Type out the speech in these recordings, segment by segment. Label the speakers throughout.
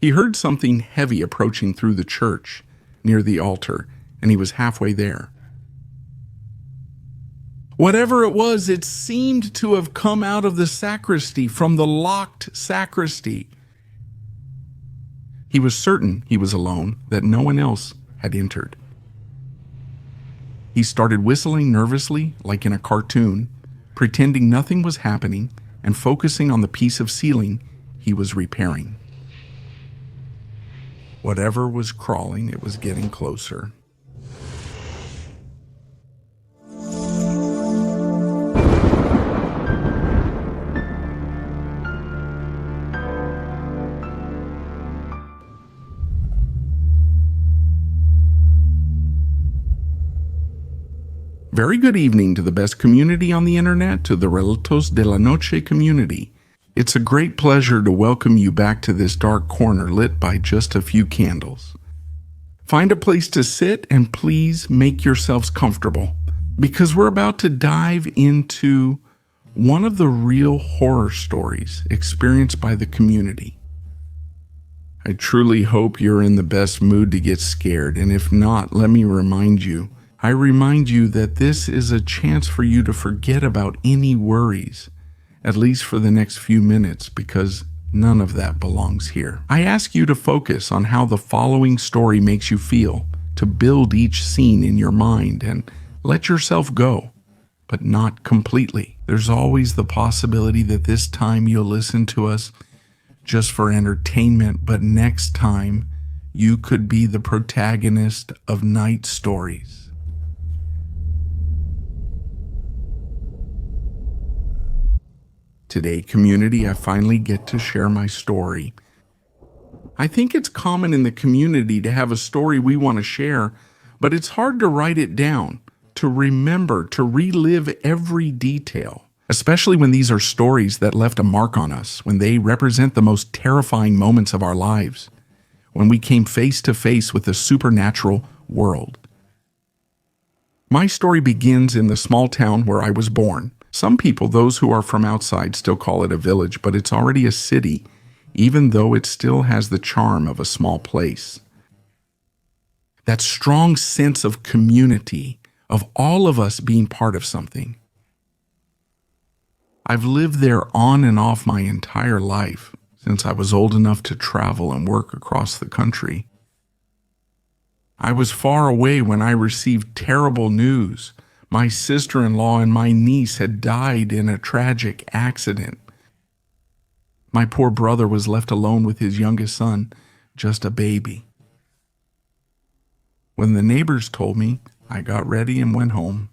Speaker 1: He heard something heavy approaching through the church, near the altar, and he was halfway there. Whatever it was, it seemed to have come out of the sacristy, from the locked sacristy. He was certain he was alone, that no one else had entered. He started whistling nervously, like in a cartoon, pretending nothing was happening and focusing on the piece of ceiling he was repairing. Whatever was crawling, it was getting closer. Very good evening to the best community on the internet, to the Relatos de la Noche community. It's a great pleasure to welcome you back to this dark corner lit by just a few candles. Find a place to sit and please make yourselves comfortable, because we're about to dive into one of the real horror stories experienced by the community. I truly hope you're in the best mood to get scared, and if not, let me remind you that this is a chance for you to forget about any worries, at least for the next few minutes, because none of that belongs here. I ask you to focus on how the following story makes you feel, to build each scene in your mind and let yourself go, but not completely. There's always the possibility that this time you'll listen to us just for entertainment, but next time you could be the protagonist of Night Stories. Today, community, I finally get to share my story. I think it's common in the community to have a story we want to share, but it's hard to write it down, to remember, to relive every detail, especially when these are stories that left a mark on us, when they represent the most terrifying moments of our lives, when we came face to face with the supernatural world. My story begins in the small town where I was born. Some people, those who are from outside, still call it a village, but it's already a city, even though it still has the charm of a small place. That strong sense of community, of all of us being part of something. I've lived there on and off my entire life, since I was old enough to travel and work across the country. I was far away when I received terrible news. My sister-in-law and my niece had died in a tragic accident. My poor brother was left alone with his youngest son, just a baby. When the neighbors told me, I got ready and went home.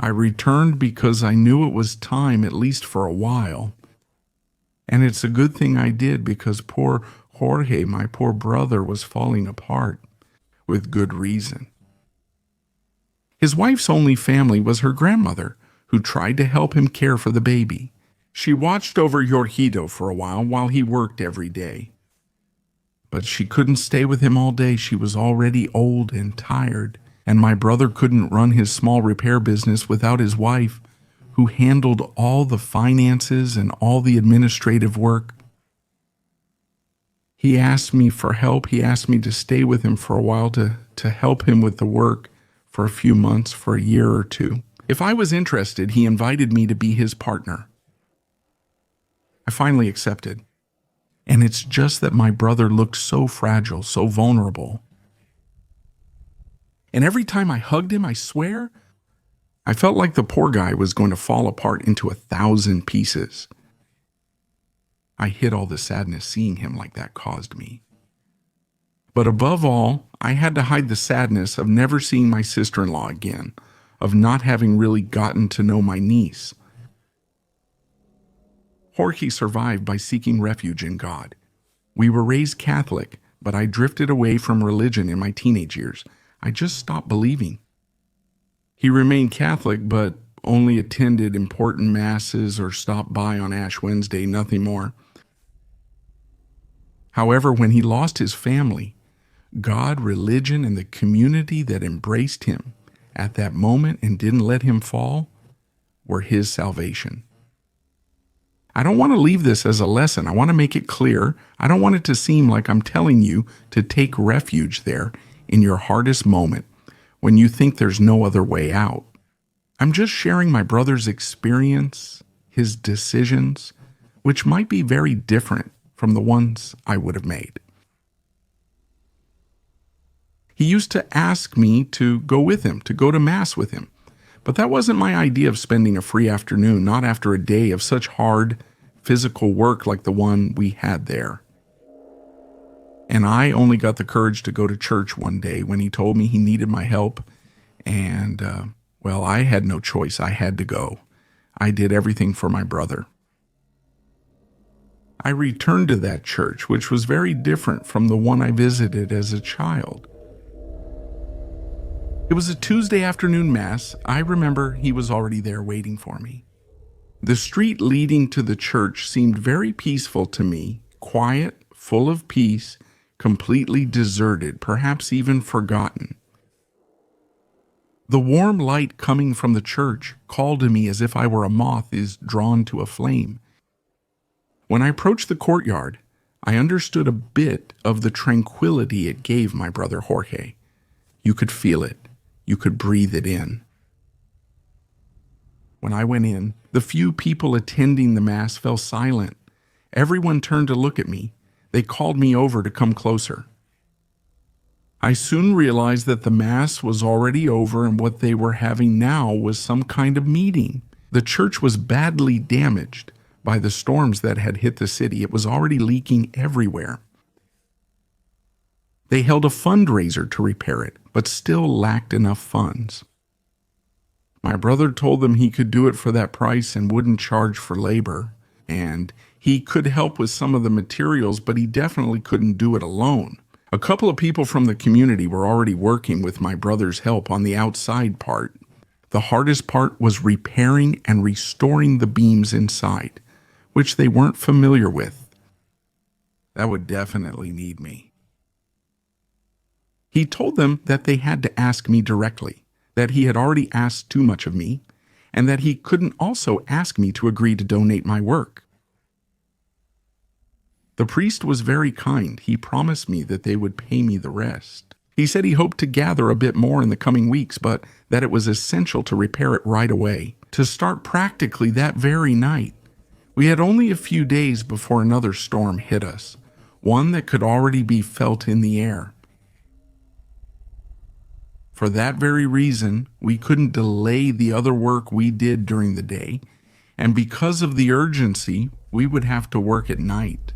Speaker 1: I returned because I knew it was time, at least for a while. And it's a good thing I did, because poor Jorge, my poor brother, was falling apart, with good reason. His wife's only family was her grandmother, who tried to help him care for the baby. She watched over Jorgito for a while he worked every day. But she couldn't stay with him all day. She was already old and tired, and my brother couldn't run his small repair business without his wife, who handled all the finances and all the administrative work. He asked me for help. He asked me to stay with him for a while to help him with the work. For a few months, for a year or two. If I was interested, he invited me to be his partner. I finally accepted. And it's just that my brother looked so fragile, so vulnerable. And every time I hugged him, I swear, I felt like the poor guy was going to fall apart into 1,000 pieces. I hid all the sadness seeing him like that caused me. But above all, I had to hide the sadness of never seeing my sister-in-law again, of not having really gotten to know my niece. Jorge survived by seeking refuge in God. We were raised Catholic, but I drifted away from religion in my teenage years. I just stopped believing. He remained Catholic, but only attended important masses or stopped by on Ash Wednesday, nothing more. However, when he lost his family, God, religion, and the community that embraced him at that moment and didn't let him fall were his salvation. I don't want to leave this as a lesson. I want to make it clear. I don't want it to seem like I'm telling you to take refuge there in your hardest moment when you think there's no other way out. I'm just sharing my brother's experience, his decisions, which might be very different from the ones I would have made. He used to ask me to go with him, to go to Mass with him. But that wasn't my idea of spending a free afternoon, not after a day of such hard physical work like the one we had there. And I only got the courage to go to church one day when he told me he needed my help. And, well, I had no choice. I had to go. I did everything for my brother. I returned to that church, which was very different from the one I visited as a child. It was a Tuesday afternoon Mass. I remember he was already there waiting for me. The street leading to the church seemed very peaceful to me, quiet, full of peace, completely deserted, perhaps even forgotten. The warm light coming from the church called to me as if I were a moth is drawn to a flame. When I approached the courtyard, I understood a bit of the tranquility it gave my brother Jorge. You could feel it. You could breathe it in. When I went in, the few people attending the Mass fell silent. Everyone turned to look at me. They called me over to come closer. I soon realized that the Mass was already over and what they were having now was some kind of meeting. The church was badly damaged by the storms that had hit the city. It was already leaking everywhere. They held a fundraiser to repair it, but still lacked enough funds. My brother told them he could do it for that price and wouldn't charge for labor, and he could help with some of the materials, but he definitely couldn't do it alone. A couple of people from the community were already working with my brother's help on the outside part. The hardest part was repairing and restoring the beams inside, which they weren't familiar with. That would definitely need me. He told them that they had to ask me directly, that he had already asked too much of me, and that he couldn't also ask me to agree to donate my work. The priest was very kind. He promised me that they would pay me the rest. He said he hoped to gather a bit more in the coming weeks, but that it was essential to repair it right away, to start practically that very night. We had only a few days before another storm hit us, one that could already be felt in the air. For that very reason, we couldn't delay the other work we did during the day, and because of the urgency, we would have to work at night.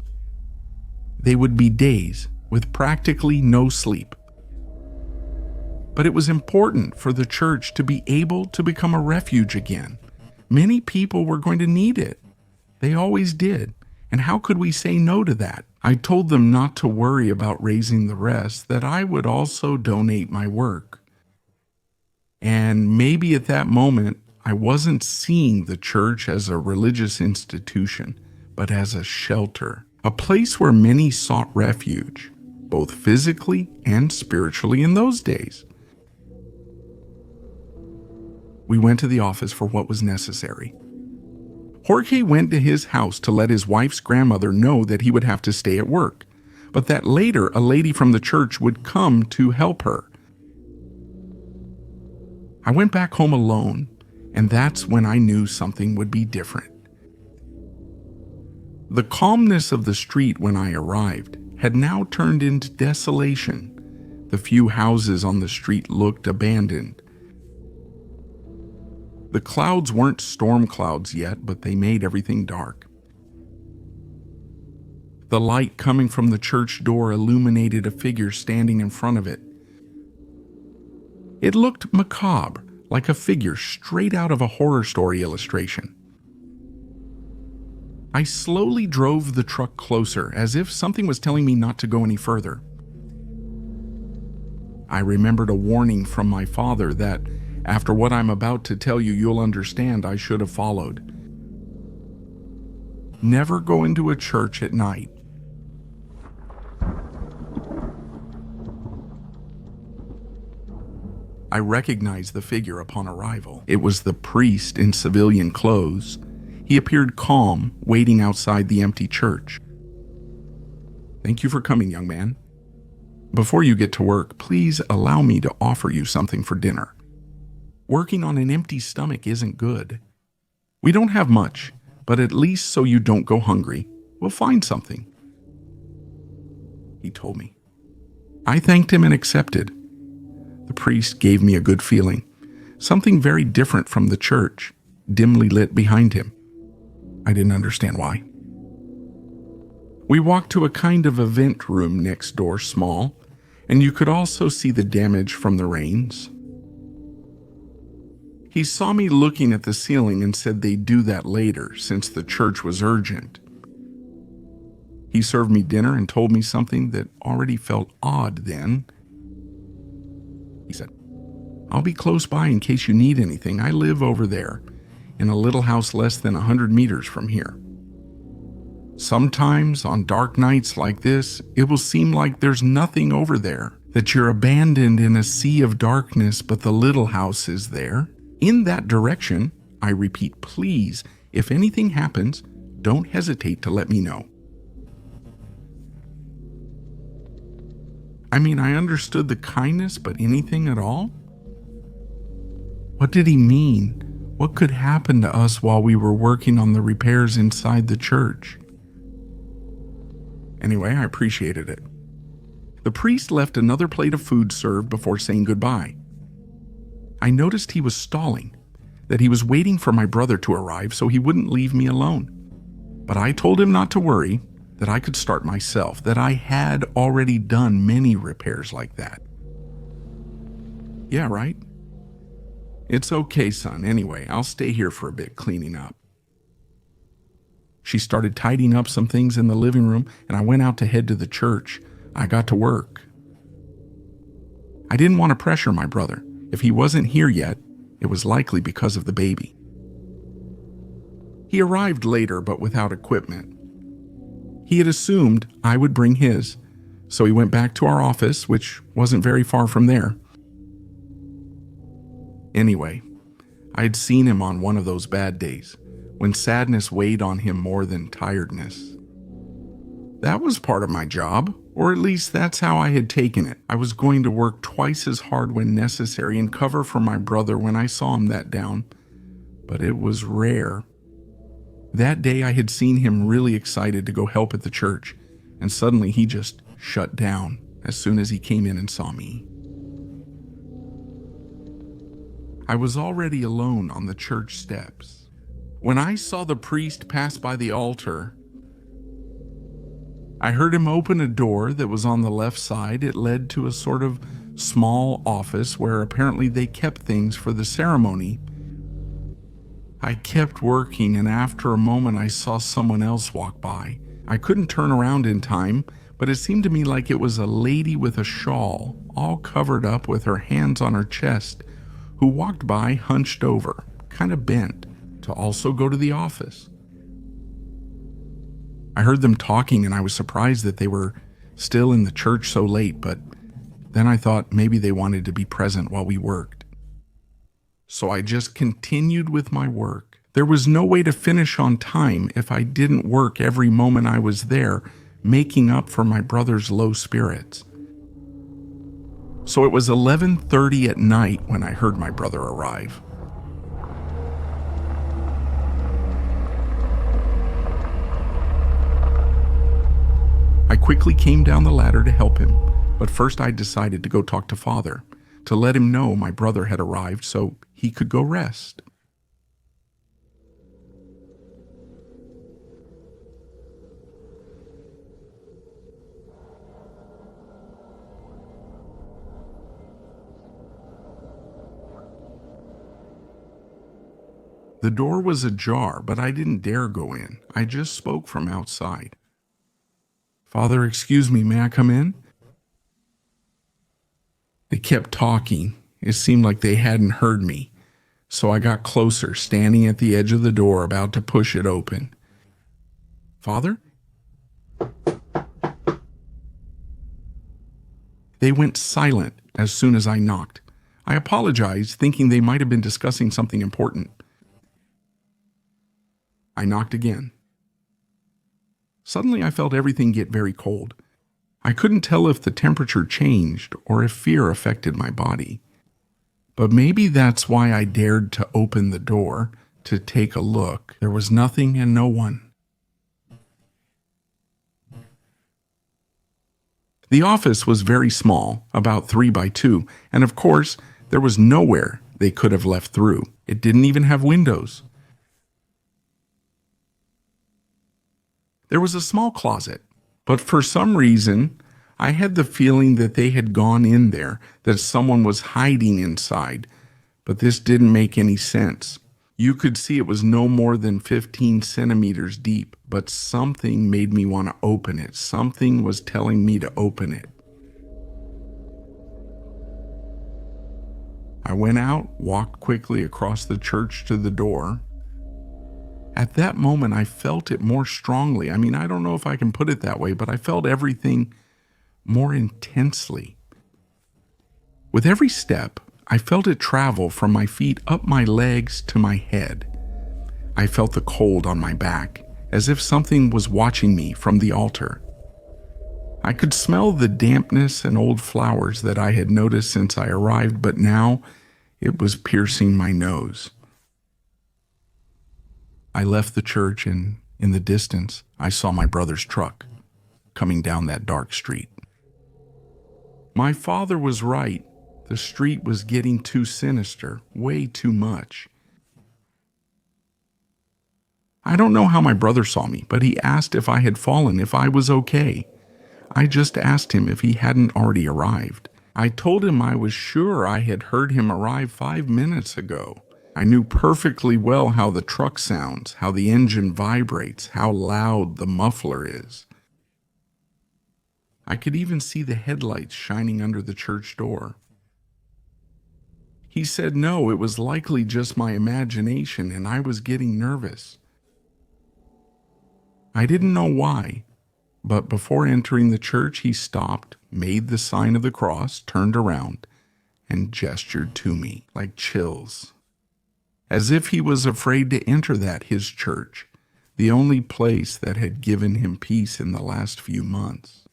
Speaker 1: They would be days with practically no sleep. But it was important for the church to be able to become a refuge again. Many people were going to need it. They always did. And how could we say no to that? I told them not to worry about raising the rest, that I would also donate my work. And maybe at that moment, I wasn't seeing the church as a religious institution, but as a shelter, a place where many sought refuge, both physically and spiritually in those days. We went to the office for what was necessary. Jorge went to his house to let his wife's grandmother know that he would have to stay at work, but that later a lady from the church would come to help her. I went back home alone, and that's when I knew something would be different. The calmness of the street when I arrived had now turned into desolation. The few houses on the street looked abandoned. The clouds weren't storm clouds yet, but they made everything dark. The light coming from the church door illuminated a figure standing in front of it. It looked macabre, like a figure straight out of a horror story illustration. I slowly drove the truck closer, as if something was telling me not to go any further. I remembered a warning from my father that, after what I'm about to tell you, you'll understand I should have followed. Never go into a church at night. I recognized the figure upon arrival. It was the priest in civilian clothes. He appeared calm, waiting outside the empty church. "Thank you for coming, young man. Before you get to work, please allow me to offer you something for dinner. Working on an empty stomach isn't good. We don't have much, but at least so you don't go hungry, we'll find something," he told me. I thanked him and accepted. The priest gave me a good feeling, something very different from the church, dimly lit behind him. I didn't understand why. We walked to a kind of event room next door, small, and you could also see the damage from the rains. He saw me looking at the ceiling and said they'd do that later since the church was urgent. He served me dinner and told me something that already felt odd then. He said, "I'll be close by in case you need anything. I live over there, in a little house less than 100 meters from here. Sometimes, on dark nights like this, it will seem like there's nothing over there, that you're abandoned in a sea of darkness, but the little house is there. In that direction, I repeat, please, if anything happens, don't hesitate to let me know." I mean, I understood the kindness, but anything at all? What did he mean? What could happen to us while we were working on the repairs inside the church? Anyway, I appreciated it. The priest left another plate of food served before saying goodbye. I noticed he was stalling, that he was waiting for my brother to arrive so he wouldn't leave me alone. But I told him not to worry, that I could start myself, that I had already done many repairs like that. "Yeah, right? It's okay, son. Anyway, I'll stay here for a bit cleaning up." She started tidying up some things in the living room, and I went out to head to the church. I got to work. I didn't want to pressure my brother. If he wasn't here yet, it was likely because of the baby. He arrived later, but without equipment. He had assumed I would bring his, so he went back to our office, which wasn't very far from there. Anyway, I had seen him on one of those bad days, when sadness weighed on him more than tiredness. That was part of my job, or at least that's how I had taken it. I was going to work twice as hard when necessary and cover for my brother when I saw him that down, but it was rare. That day I had seen him really excited to go help at the church, and suddenly he just shut down as soon as he came in and saw me. I was already alone on the church steps when I saw the priest pass by the altar. I heard him open a door that was on the left side. It led to a sort of small office where apparently they kept things for the ceremony. I kept working, and after a moment I saw someone else walk by. I couldn't turn around in time, but it seemed to me like it was a lady with a shawl, all covered up with her hands on her chest, who walked by hunched over, kind of bent, to also go to the office. I heard them talking, and I was surprised that they were still in the church so late, but then I thought maybe they wanted to be present while we worked. So I just continued with my work. There was no way to finish on time if I didn't work every moment I was there, making up for my brother's low spirits. So it was 11:30 at night when I heard my brother arrive. I quickly came down the ladder to help him, but first I decided to go talk to Father, to let him know my brother had arrived so he could go rest. The door was ajar, but I didn't dare go in. I just spoke from outside. "Father, excuse me, may I come in?" They kept talking. It seemed like they hadn't heard me, so I got closer, standing at the edge of the door, about to push it open. "Father?" They went silent as soon as I knocked. I apologized, thinking they might have been discussing something important. I knocked again. Suddenly I felt everything get very cold. I couldn't tell if the temperature changed or if fear affected my body. But maybe that's why I dared to open the door to take a look. There was nothing and no one. The office was very small, about 3 by 2, and of course, there was nowhere they could have left through. It didn't even have windows. There was a small closet, but for some reason, I had the feeling that they had gone in there, that someone was hiding inside, but this didn't make any sense. You could see it was no more than 15 centimeters deep, but something made me want to open it. Something was telling me to open it. I went out, walked quickly across the church to the door. At that moment, I felt it more strongly. I don't know if I can put it that way, but I felt everything more intensely. With every step, I felt it travel from my feet up my legs to my head. I felt the cold on my back, as if something was watching me from the altar. I could smell the dampness and old flowers that I had noticed since I arrived, but now it was piercing my nose. I left the church, and in the distance, I saw my brother's truck coming down that dark street. My father was right. The street was getting too sinister, way too much. I don't know how my brother saw me, but he asked if I had fallen, if I was okay. I just asked him if he hadn't already arrived. I told him I was sure I had heard him arrive 5 minutes ago. I knew perfectly well how the truck sounds, how the engine vibrates, how loud the muffler is. I could even see the headlights shining under the church door. He said no, it was likely just my imagination, and I was getting nervous. I didn't know why, but before entering the church, he stopped, made the sign of the cross, turned around, and gestured to me like chills. As if he was afraid to enter that, his church, the only place that had given him peace in the last few months.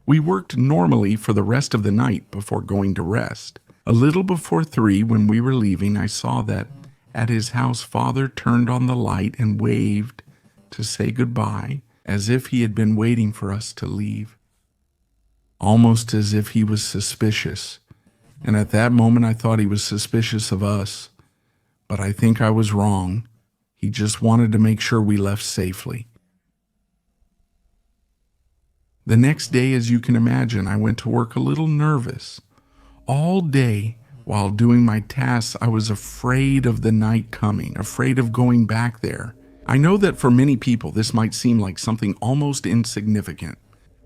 Speaker 1: We worked normally for the rest of the night before going to rest. A little before 3, when we were leaving, I saw that at his house, Father turned on the light and waved to say goodbye, as if he had been waiting for us to leave. Almost as if he was suspicious. And at that moment, I thought he was suspicious of us. But I think I was wrong. He just wanted to make sure we left safely. The next day, as you can imagine, I went to work a little nervous. All day, while doing my tasks, I was afraid of the night coming, afraid of going back there. I know that for many people, this might seem like something almost insignificant.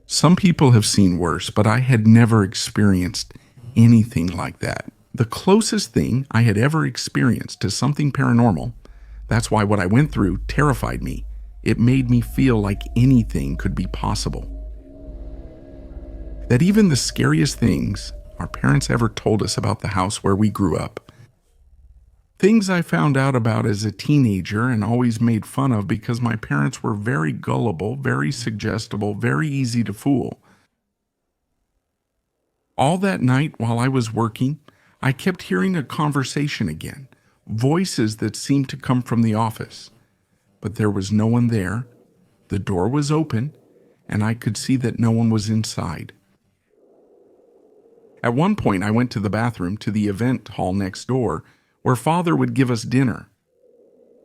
Speaker 1: Some people have seen worse, but I had never experienced anything like that. The closest thing I had ever experienced to something paranormal, that's why what I went through terrified me. It made me feel like anything could be possible. That even the scariest things our parents ever told us about the house where we grew up, things I found out about as a teenager and always made fun of because my parents were very gullible, very suggestible, very easy to fool. All that night while I was working, I kept hearing a conversation again, voices that seemed to come from the office. But there was no one there. The door was open, and I could see that no one was inside. At one point, I went to the bathroom to the event hall next door, where Father would give us dinner.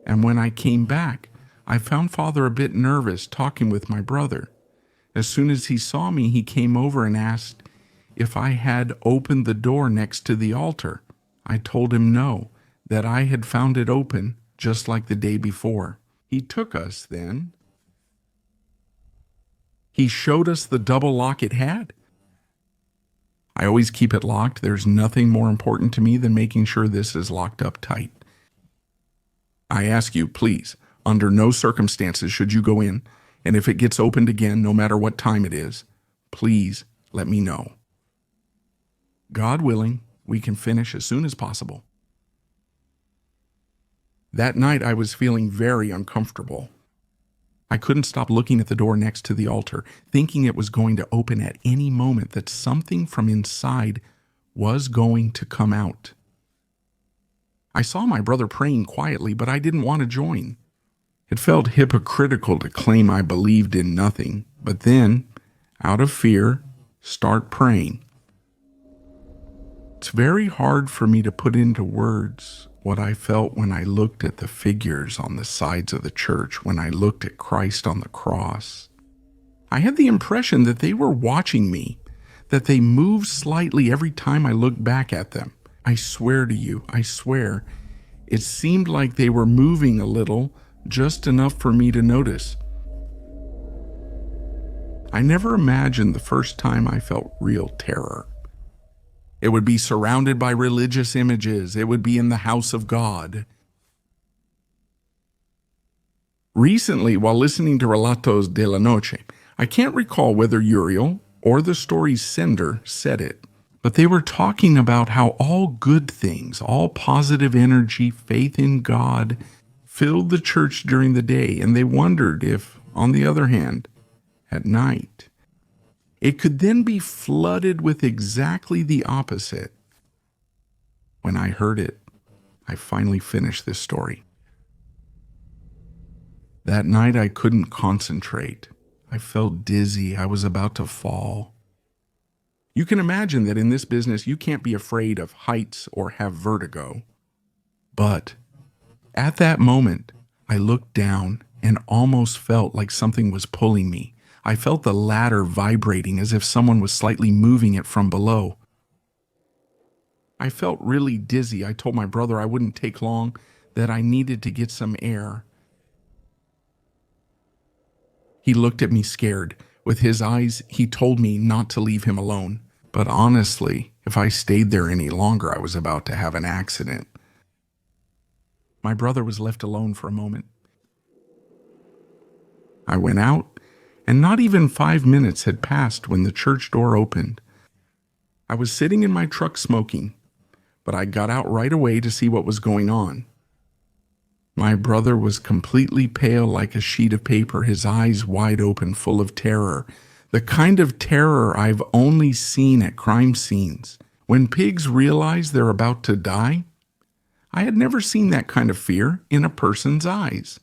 Speaker 1: And when I came back, I found Father a bit nervous talking with my brother. As soon as he saw me, he came over and asked if I had opened the door next to the altar. I told him no, that I had found it open just like the day before. He took us then. He showed us the double lock it had. I always keep it locked. There's nothing more important to me than making sure this is locked up tight. I ask you, please, under no circumstances should you go in, and if it gets opened again, no matter what time it is, please let me know. God willing, We can finish as soon as possible." That night I was feeling very uncomfortable. I couldn't stop looking at the door next to the altar, thinking it was going to open at any moment, that something from inside was going to come out. I saw my brother praying quietly, but I didn't want to join. It felt hypocritical to claim I believed in nothing, but then, out of fear, start praying. It's very hard for me to put into words what I felt when I looked at the figures on the sides of the church, when I looked at Christ on the cross. I had the impression that they were watching me, that they moved slightly every time I looked back at them. I swear to you, I swear, it seemed like they were moving a little, just enough for me to notice. I never imagined the first time I felt real terror. It would be surrounded by religious images. It would be in the house of God. Recently, while listening to Relatos de la Noche, I can't recall whether Uriel or the story's sender said it, but they were talking about how all good things, all positive energy, faith in God, filled the church during the day, and they wondered if, on the other hand, at night, it could then be flooded with exactly the opposite. When I heard it, I finally finished this story. That night I couldn't concentrate. I felt dizzy. I was about to fall. You can imagine that in this business you can't be afraid of heights or have vertigo. But at that moment, I looked down and almost felt like something was pulling me. I felt the ladder vibrating as if someone was slightly moving it from below. I felt really dizzy. I told my brother I wouldn't take long, that I needed to get some air. He looked at me scared. With his eyes, he told me not to leave him alone. But honestly, if I stayed there any longer, I was about to have an accident. My brother was left alone for a moment. I went out, and not even 5 minutes had passed when the church door opened. I was sitting in my truck smoking, but I got out right away to see what was going on. My brother was completely pale like a sheet of paper, his eyes wide open, full of terror. The kind of terror I've only seen at crime scenes. When pigs realize they're about to die, I had never seen that kind of fear in a person's eyes.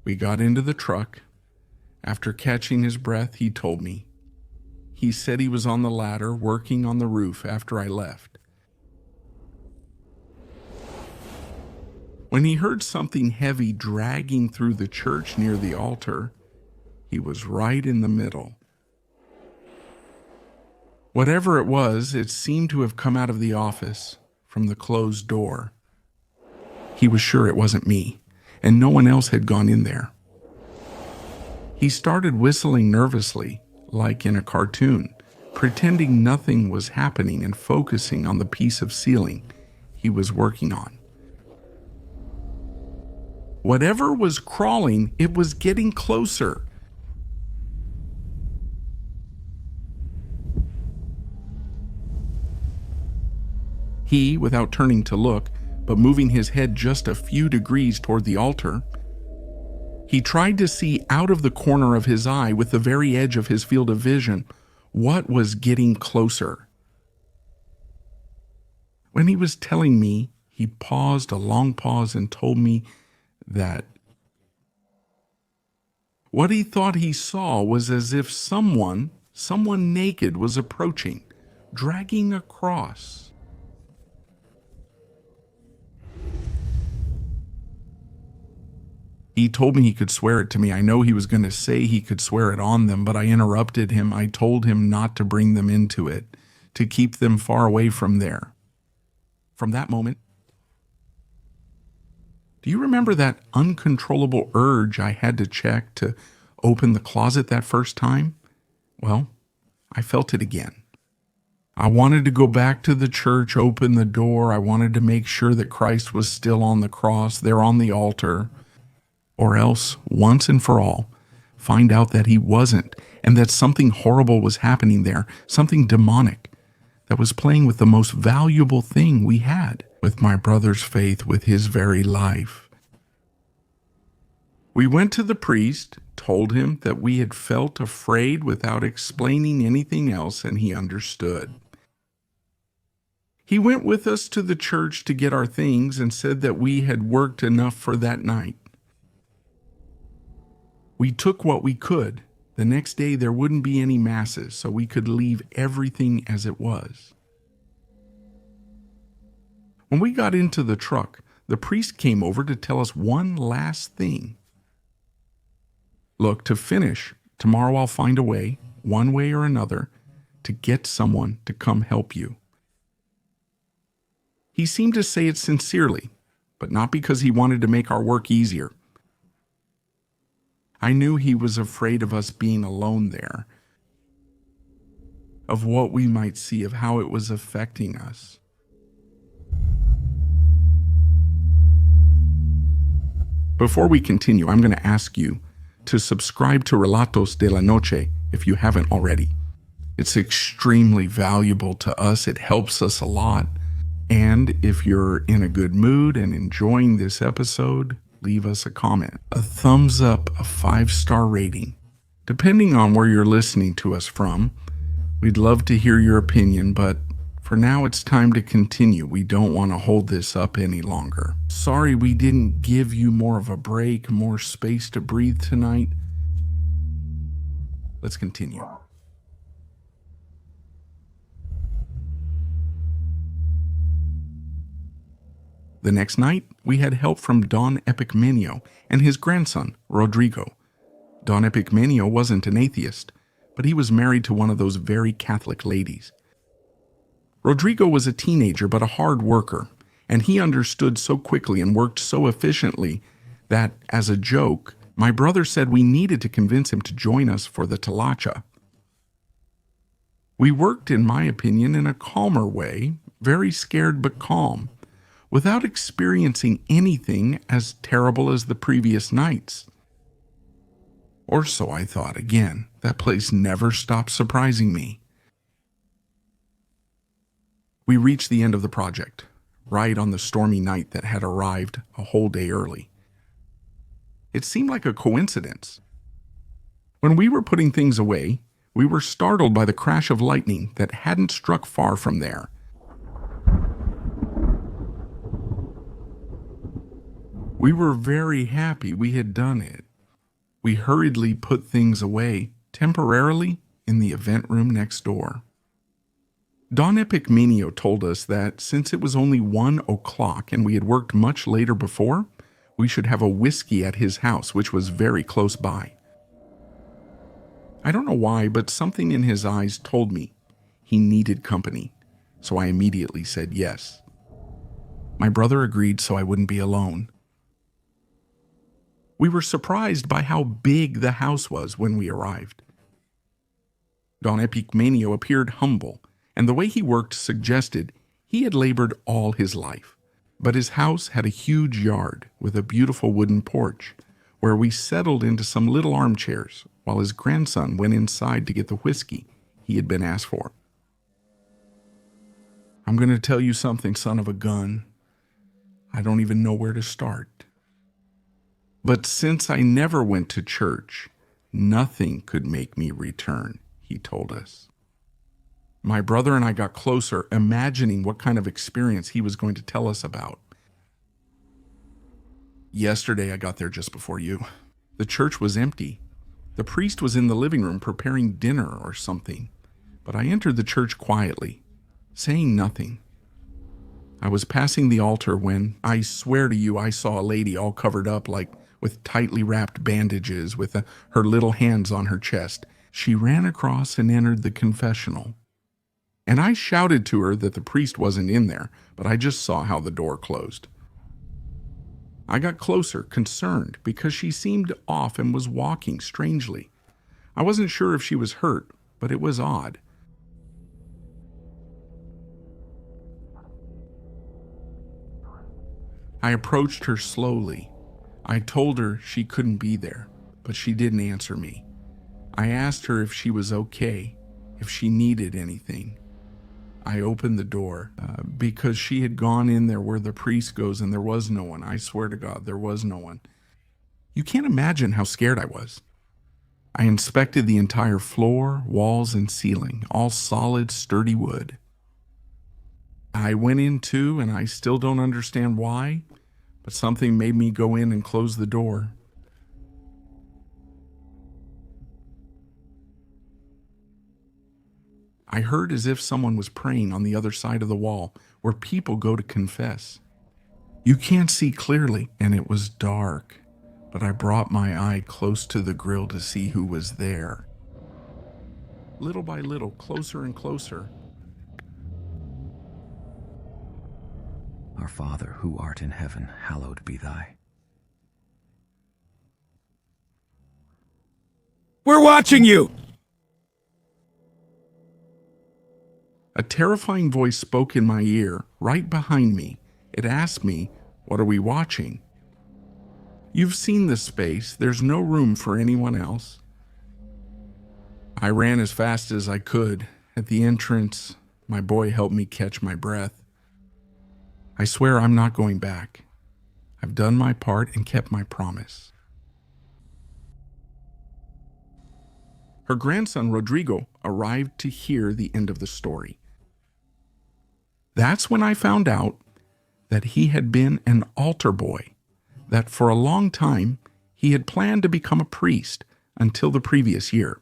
Speaker 1: We got into the truck. After catching his breath, he told me. He said he was on the ladder working on the roof after I left. When he heard something heavy dragging through the church near the altar, he was right in the middle. Whatever it was, it seemed to have come out of the office, from the closed door. He was sure it wasn't me, and no one else had gone in there. He started whistling nervously, like in a cartoon, pretending nothing was happening and focusing on the piece of ceiling he was working on. Whatever was crawling, it was getting closer. He, without turning to look, but moving his head just a few degrees toward the altar, he tried to see out of the corner of his eye, with the very edge of his field of vision, what was getting closer. When he was telling me, he paused a long pause and told me that what he thought he saw was as if someone naked was approaching, dragging a cross. He told me he could swear it to me. I know he was going to say he could swear it on them, but I interrupted him. I told him not to bring them into it, to keep them far away from there. From that moment, do you remember that uncontrollable urge I had to check to open the closet that first time? Well, I felt it again. I wanted to go back to the church, open the door. I wanted to make sure that Christ was still on the cross, there on the altar. Or else, once and for all, find out that he wasn't, and that something horrible was happening there, something demonic, that was playing with the most valuable thing we had, with my brother's faith with his very life. We went to the priest, told him that we had felt afraid without explaining anything else, and he understood. He went with us to the church to get our things and said that we had worked enough for that night. We took what we could. The next day there wouldn't be any masses, so we could leave everything as it was. When we got into the truck, the priest came over to tell us one last thing. Look, to finish, tomorrow I'll find a way, one way or another, to get someone to come help you. He seemed to say it sincerely, but not because he wanted to make our work easier. I knew he was afraid of us being alone there, of what we might see, of how it was affecting us. Before we continue, I'm going to ask you to subscribe to Relatos de la Noche if you haven't already. It's extremely valuable to us. It helps us a lot. And if you're in a good mood and enjoying this episode, leave us a comment, a thumbs up, a 5-star rating. Depending on where you're listening to us from, we'd love to hear your opinion, but for now it's time to continue. We don't want to hold this up any longer. Sorry we didn't give you more of a break, more space to breathe tonight. Let's continue. The next night, we had help from Don Epicmenio and his grandson, Rodrigo. Don Epicmenio wasn't an atheist, but he was married to one of those very Catholic ladies. Rodrigo was a teenager but a hard worker, and he understood so quickly and worked so efficiently that, as a joke, my brother said we needed to convince him to join us for the talacha. We worked, in my opinion, in a calmer way, very scared but calm, without experiencing anything as terrible as the previous nights. Or so I thought. Again, that place never stopped surprising me. We reached the end of the project, right on the stormy night that had arrived a whole day early. It seemed like a coincidence. When we were putting things away, we were startled by the crash of lightning that hadn't struck far from there. We were very happy we had done it. We hurriedly put things away, temporarily, in the event room next door. Don Epicmenio told us that since it was only 1 o'clock and we had worked much later before, we should have a whiskey at his house, which was very close by. I don't know why, but something in his eyes told me he needed company, so I immediately said yes. My brother agreed so I wouldn't be alone. We were surprised by how big the house was when we arrived. Don Epicmenio appeared humble, and the way he worked suggested he had labored all his life. But his house had a huge yard with a beautiful wooden porch, where we settled into some little armchairs while his grandson went inside to get the whiskey he had been asked for. I'm going to tell you something, son of a gun. I don't even know where to start. But since I never went to church, nothing could make me return, he told us. My brother and I got closer, imagining what kind of experience he was going to tell us about. Yesterday I got there just before you. The church was empty. The priest was in the living room preparing dinner or something, but I entered the church quietly, saying nothing. I was passing the altar when, I swear to you, I saw a lady all covered up like with tightly wrapped bandages with her little hands on her chest. She ran across and entered the confessional. And I shouted to her that the priest wasn't in there, but I just saw how the door closed. I got closer, concerned, because she seemed off and was walking strangely. I wasn't sure if she was hurt, but it was odd. I approached her slowly. I told her she couldn't be there, but she didn't answer me. I asked her if she was okay, if she needed anything. I opened the door because she had gone in there where the priest goes and there was no one. I swear to God, there was no one. You can't imagine how scared I was. I inspected the entire floor, walls, and ceiling, all solid, sturdy wood. I went in too, and I still don't understand why, but something made me go in and close the door. I heard as if someone was praying on the other side of the wall, where people go to confess. You can't see clearly, and it was dark, but I brought my eye close to the grill to see who was there. Little by little, closer and closer.
Speaker 2: Our Father, who art in heaven, hallowed be thy.
Speaker 3: We're watching you!
Speaker 1: A terrifying voice spoke in my ear, right behind me. It asked me, "What are we watching?" You've seen this space. There's no room for anyone else. I ran as fast as I could. At the entrance, my boy helped me catch my breath. I swear I'm not going back. I've done my part and kept my promise. Her grandson, Rodrigo, arrived to hear the end of the story. That's when I found out that he had been an altar boy, that for a long time he had planned to become a priest until the previous year.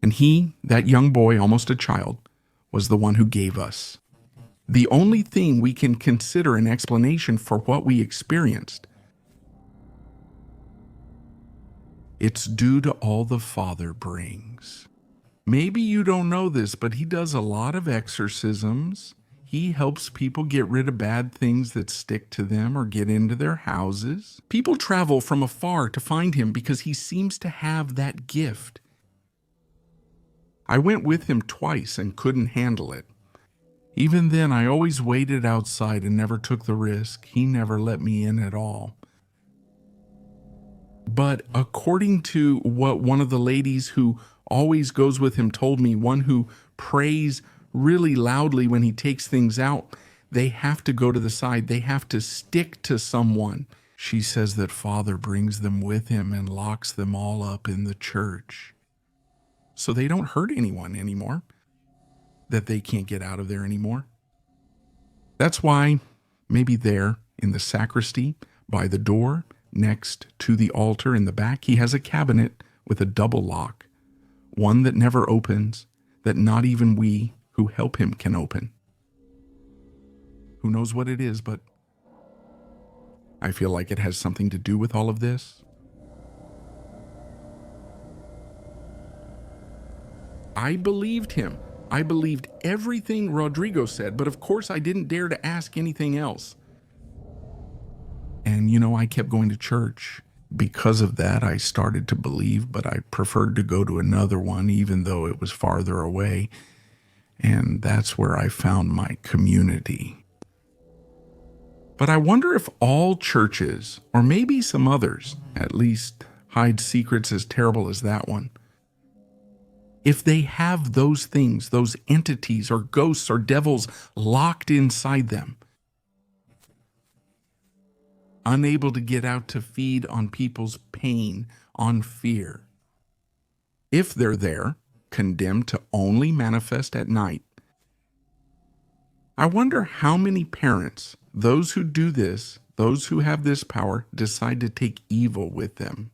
Speaker 1: And he, that young boy, almost a child, was the one who gave us the only thing we can consider an explanation for what we experienced. It's due to all the Father brings. Maybe you don't know this, but he does a lot of exorcisms. He helps people get rid of bad things that stick to them or get into their houses. People travel from afar to find him because he seems to have that gift. I went with him twice and couldn't handle it. Even then, I always waited outside and never took the risk. He never let me in at all. But according to what one of the ladies who always goes with him told me, one who prays really loudly when he takes things out, they have to go to the side. They have to stick to someone. She says that Father brings them with him and locks them all up in the church, so they don't hurt anyone anymore, that they can't get out of there anymore. That's why maybe there in the sacristy, by the door, next to the altar in the back, he has a cabinet with a double lock, one that never opens, that not even we who help him can open. Who knows what it is, but I feel like it has something to do with all of this. I believed him. I believed everything Rodrigo said, but of course I didn't dare to ask anything else. And I kept going to church. Because of that, I started to believe, but I preferred to go to another one, even though it was farther away. And that's where I found my community. But I wonder if all churches, or maybe some others, at least hide secrets as terrible as that one, if they have those things, those entities or ghosts or devils locked inside them, unable to get out to feed on people's pain, on fear. If they're there, condemned to only manifest at night, I wonder how many parents, those who do this, those who have this power, decide to take evil with them.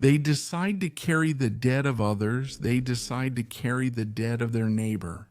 Speaker 1: They decide to carry the dead of others. They decide to carry the dead of their neighbor.